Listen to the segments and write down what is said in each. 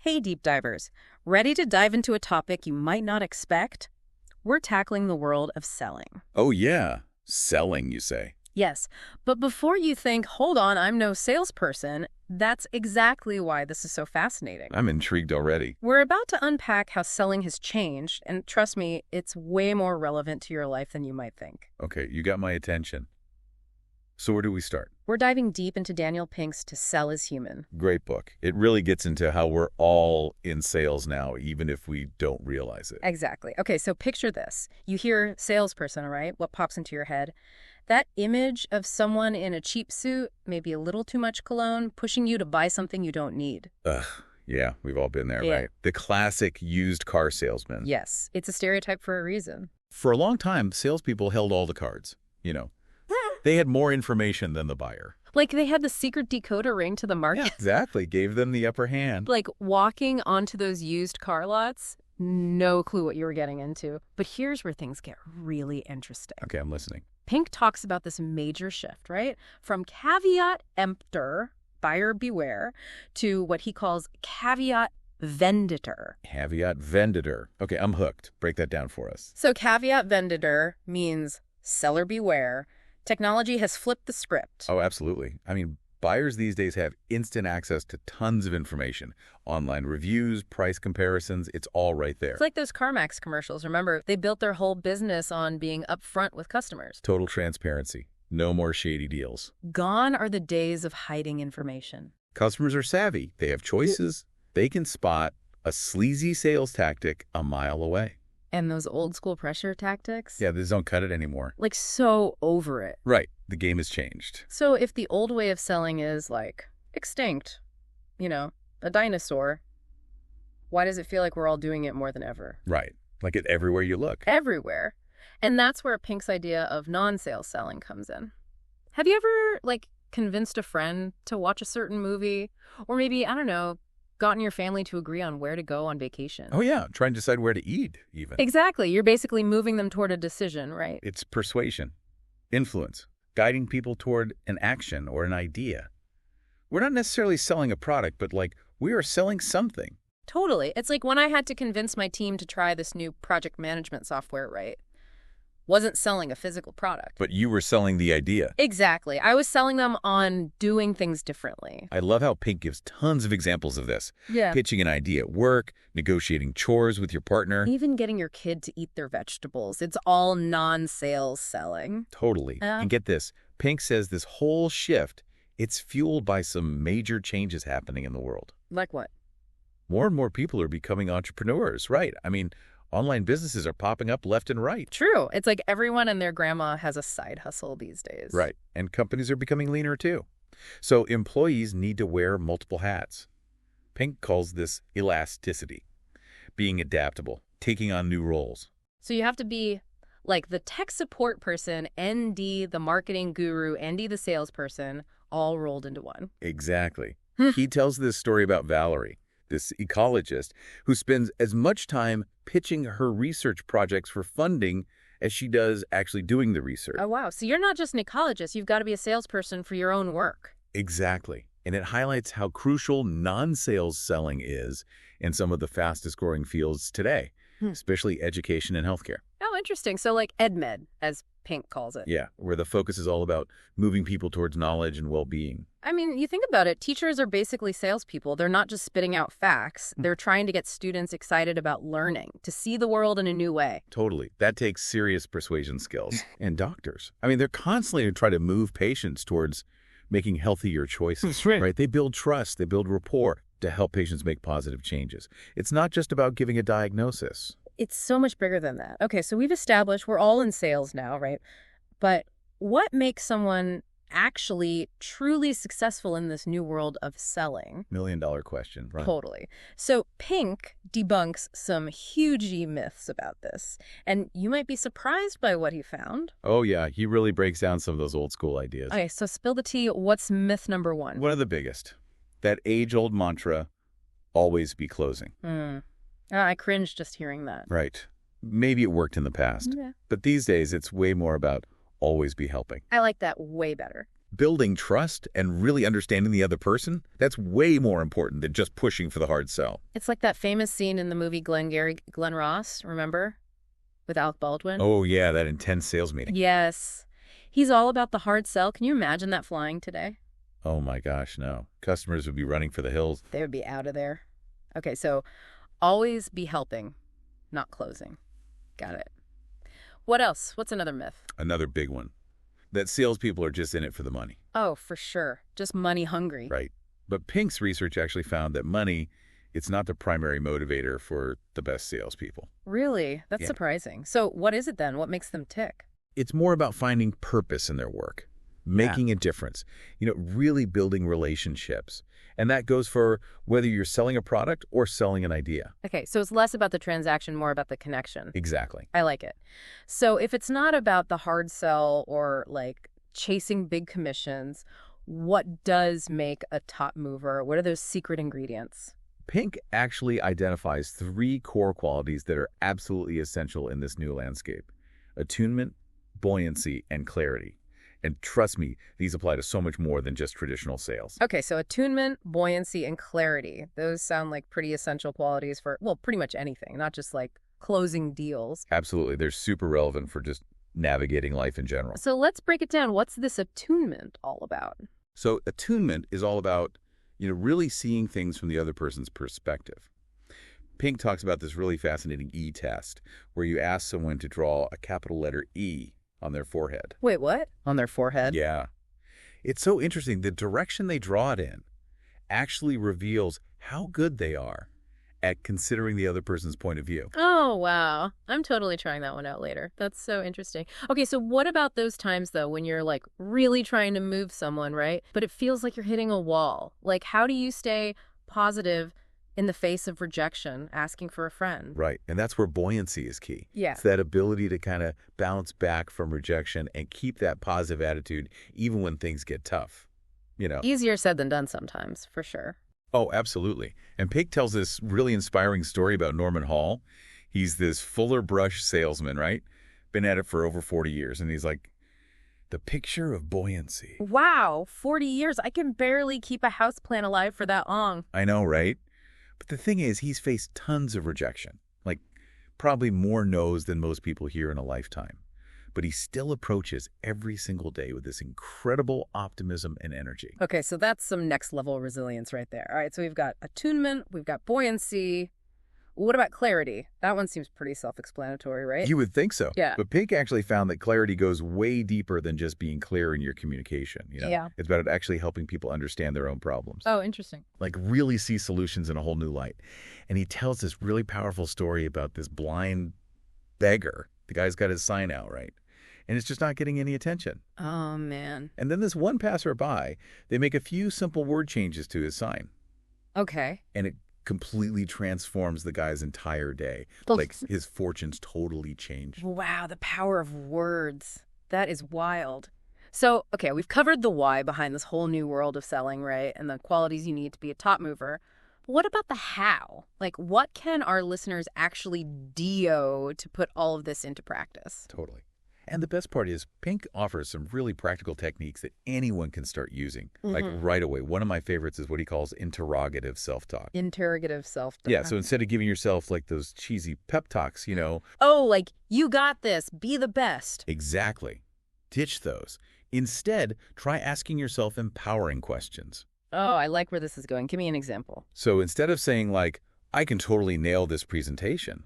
Hey, deep divers. Ready to dive into a topic you might not expect? We're tackling the world of selling. Oh, yeah. Selling, you say. Yes, but before you think, hold on, I'm no salesperson, that's exactly why this is so fascinating. I'm intrigued already. We're about to unpack how selling has changed, and trust me, it's way more relevant to your life than you might think. Okay, you got my attention. So where do we start? We're diving deep into Daniel Pink's To Sell is Human. Great book. It really gets into how we're all in sales now, even if we don't realize it. Exactly. Okay, so picture this. You hear salesperson, right? What pops into your head? That image of someone in a cheap suit, maybe a little too much cologne, pushing you to buy something you don't need. Ugh, yeah, we've all been there, Yeah. right? The classic used car salesman. Yes, it's a stereotype for a reason. For a long time, salespeople held all the cards, They had more information than the buyer. Like they had the secret decoder ring to the market. Yeah, exactly. Gave them the upper hand. Like walking onto those used car lots, no clue what you were getting into. But here's where things get really interesting. Okay, I'm listening. Pink talks about this major shift, right? From caveat emptor, buyer beware, to what he calls caveat venditor. Caveat venditor. Okay, I'm hooked. Break that down for us. So caveat venditor means seller beware. Technology has flipped the script. Oh, absolutely. I mean, buyers these days have instant access to tons of information. Online reviews, price comparisons, it's all right there. It's like those CarMax commercials. Remember, they built their whole business on being upfront with customers. Total transparency. No more shady deals. Gone are the days of hiding information. Customers are savvy. They have choices. They can spot a sleazy sales tactic a mile away. And those old school pressure tactics? Yeah, they just don't cut it anymore. Like so over it. Right. The game has changed. So if the old way of selling is like extinct, a dinosaur, why does it feel like we're all doing it more than ever? Right. Like it everywhere you look. Everywhere. And that's where Pink's idea of non-sales selling comes in. Have you ever, convinced a friend to watch a certain movie? Or maybe, I don't know, gotten your family to agree on where to go on vacation? Oh, yeah. Trying to decide where to eat, even. Exactly. You're basically moving them toward a decision, right? It's persuasion, influence, guiding people toward an action or an idea. We're not necessarily selling a product, but we are selling something. Totally. It's like when I had to convince my team to try this new project management software, right? Wasn't selling a physical product. But you were selling the idea. Exactly. I was selling them on doing things differently. I love how Pink gives tons of examples of this. Yeah. Pitching an idea at work, negotiating chores with your partner. Even getting your kid to eat their vegetables. It's all non-sales selling. Totally. And get this, Pink says this whole shift, it's fueled by some major changes happening in the world. Like what? More and more people are becoming entrepreneurs, right? I mean, online businesses are popping up left and right. True. It's like everyone and their grandma has a side hustle these days. Right. And companies are becoming leaner too. So employees need to wear multiple hats. Pink calls this elasticity, being adaptable, taking on new roles. So you have to be like the tech support person, ND, the marketing guru, ND, the salesperson, all rolled into one. Exactly. He tells this story about Valerie, this ecologist who spends as much time pitching her research projects for funding as she does actually doing the research. Oh, wow. So you're not just an ecologist. You've got to be a salesperson for your own work. Exactly. And it highlights how crucial non-sales selling is in some of the fastest growing fields today, especially education and healthcare. Oh, interesting. So like EdMed, as Pink calls it. Yeah, where the focus is all about moving people towards knowledge and well-being. I mean, you think about it, teachers are basically salespeople. They're not just spitting out facts. They're trying to get students excited about learning, to see the world in a new way. Totally. That takes serious persuasion skills. And doctors, I mean, they're constantly trying to move patients towards making healthier choices. Right? They build trust, they build rapport to help patients make positive changes. It's not just about giving a diagnosis. It's so much bigger than that. Okay, so we've established we're all in sales now, right? But what makes someone actually truly successful in this new world of selling? $1,000,000 question, right? Totally. So Pink debunks some huge myths about this. And you might be surprised by what he found. Oh, yeah. He really breaks down some of those old school ideas. Okay, so spill the tea. What's myth number one? One of the biggest. That age-old mantra, always be closing. I cringe just hearing that. Right. Maybe it worked in the past. Yeah. But these days, it's way more about always be helping. I like that way better. Building trust and really understanding the other person, that's way more important than just pushing for the hard sell. It's like that famous scene in the movie Glenn Ross, remember? With Alec Baldwin? Oh, yeah, that intense sales meeting. Yes. He's all about the hard sell. Can you imagine that flying today? Oh, my gosh, no. Customers would be running for the hills. They would be out of there. Okay, so always be helping, not closing. Got it. What else? What's another myth? Another big one. That salespeople are just in it for the money. Oh, for sure. Just money hungry. Right. But Pink's research actually found that money, it's not the primary motivator for the best salespeople. Really? That's surprising. So what is it then? What makes them tick? It's more about finding purpose in their work, making a difference, really building relationships. And that goes for whether you're selling a product or selling an idea. Okay, so it's less about the transaction, more about the connection. Exactly. I like it. So if it's not about the hard sell or like chasing big commissions, what does make a top mover? What are those secret ingredients? Pink actually identifies 3 core qualities that are absolutely essential in this new landscape: attunement, buoyancy, and clarity. And trust me, these apply to so much more than just traditional sales. Okay, so attunement, buoyancy, and clarity. Those sound like pretty essential qualities for, well, pretty much anything, not just like closing deals. Absolutely. They're super relevant for just navigating life in general. So let's break it down. What's this attunement all about? So attunement is all about, really seeing things from the other person's perspective. Pink talks about this really fascinating E test, where you ask someone to draw a capital letter E on their forehead. Wait, what? On their forehead? Yeah. It's so interesting. The direction they draw it in actually reveals how good they are at considering the other person's point of view. Oh, wow. I'm totally trying that one out later. That's so interesting. Okay, so what about those times, though, when you're, like, really trying to move someone, right? But it feels like you're hitting a wall. Like, how do you stay positive in the face of rejection, asking for a friend? Right. And that's where buoyancy is key. Yeah. It's that ability to kind of bounce back from rejection and keep that positive attitude even when things get tough. Easier said than done sometimes, for sure. Oh, absolutely. And Pink tells this really inspiring story about Norman Hall. He's this Fuller Brush salesman, right? Been at it for over 40 years. And he's like, the picture of buoyancy. Wow, 40 years. I can barely keep a houseplant alive for that long. I know, right? But the thing is, he's faced tons of rejection, like probably more no's than most people hear in a lifetime. But he still approaches every single day with this incredible optimism and energy. Okay, so that's some next level resilience right there. All right, so we've got attunement, we've got buoyancy. What about clarity? That one seems pretty self-explanatory, right? You would think so. Yeah. But Pink actually found that clarity goes way deeper than just being clear in your communication. Yeah. It's about actually helping people understand their own problems. Oh, interesting. Like really see solutions in a whole new light. And he tells this really powerful story about this blind beggar. The guy's got his sign out, right? And it's just not getting any attention. Oh, man. And then this one passerby, they make a few simple word changes to his sign. Okay. And it completely transforms the guy's entire day. Well, Like his fortunes totally change. Wow, the power of words. That is wild. So, okay, we've covered the why behind this whole new world of selling, right? And the qualities you need to be a top mover. But what about the how? Like, what can our listeners actually do to put all of this into practice? Totally. And the best part is Pink offers some really practical techniques that anyone can start using, like right away. One of my favorites is what he calls interrogative self-talk. Interrogative self-talk. Yeah, so instead of giving yourself like those cheesy pep talks, Oh, like, you got this, be the best. Exactly. Ditch those. Instead, try asking yourself empowering questions. Oh, I like where this is going. Give me an example. So instead of saying like, I can totally nail this presentation,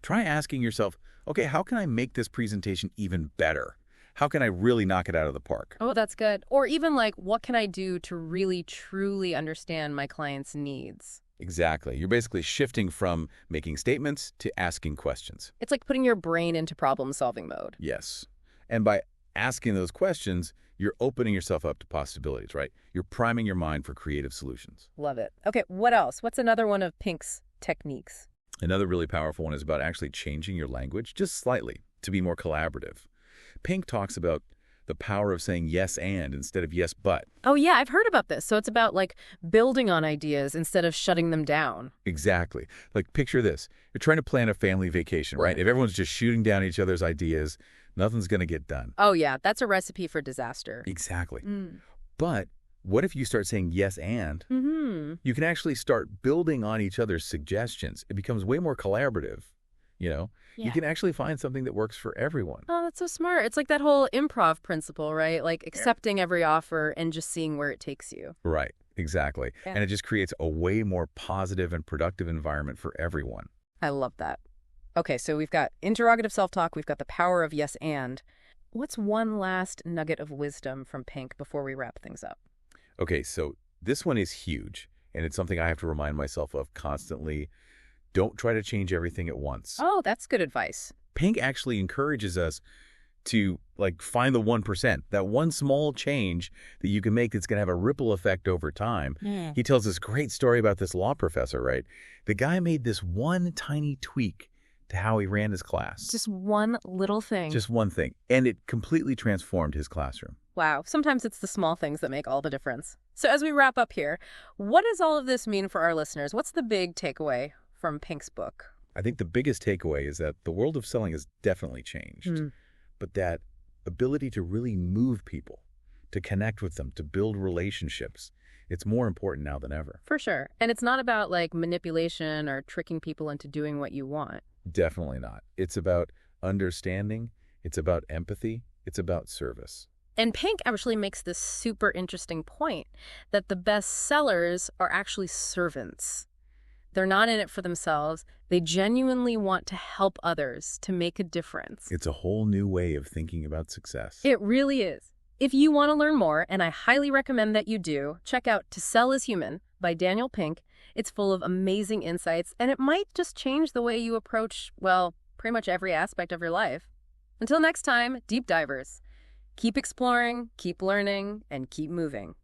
try asking yourself, okay, how can I make this presentation even better? How can I really knock it out of the park? Oh, that's good. Or even like, what can I do to really, truly understand my client's needs? Exactly. You're basically shifting from making statements to asking questions. It's like putting your brain into problem-solving mode. Yes. And by asking those questions, you're opening yourself up to possibilities, right? You're priming your mind for creative solutions. Love it. Okay, what else? What's another one of Pink's techniques? Another really powerful one is about actually changing your language just slightly to be more collaborative. Pink talks about the power of saying yes and instead of yes but. Oh, yeah, I've heard about this. So it's about like building on ideas instead of shutting them down. Exactly. Like picture this. You're trying to plan a family vacation, right? If everyone's just shooting down each other's ideas, Nothing's going to get done. Oh, yeah, that's a recipe for disaster. Exactly. But what if you start saying yes and? You can actually start building on each other's suggestions. It becomes way more collaborative. You can actually find something that works for everyone. Oh, that's so smart. It's like that whole improv principle, right? Like accepting every offer and just seeing where it takes you. Right, exactly. Yeah. And it just creates a way more positive and productive environment for everyone. I love that. Okay, so we've got interrogative self-talk. We've got the power of yes and. What's one last nugget of wisdom from Pink before we wrap things up? Okay, so this one is huge, and it's something I have to remind myself of constantly. Don't try to change everything at once. Oh, that's good advice. Pink actually encourages us to find the 1%, that one small change that you can make that's going to have a ripple effect over time. He tells this great story about this law professor, right? The guy made this one tiny tweak to how he ran his class. Just one little thing. Just one thing. And it completely transformed his classroom. Wow. Sometimes it's the small things that make all the difference. So as we wrap up here, what does all of this mean for our listeners? What's the big takeaway from Pink's book? I think the biggest takeaway is that the world of selling has definitely changed, but that ability to really move people, to connect with them, to build relationships, it's more important now than ever. For sure. And it's not about manipulation or tricking people into doing what you want. Definitely not. It's about understanding. It's about empathy. It's about service. And Pink actually makes this super interesting point that the best sellers are actually servants. They're not in it for themselves. They genuinely want to help others, to make a difference. It's a whole new way of thinking about success. It really is. If you want to learn more, and I highly recommend that you do, check out To Sell is Human by Daniel Pink. It's full of amazing insights, and it might just change the way you approach, pretty much every aspect of your life. Until next time, deep divers. Keep exploring, keep learning, and keep moving.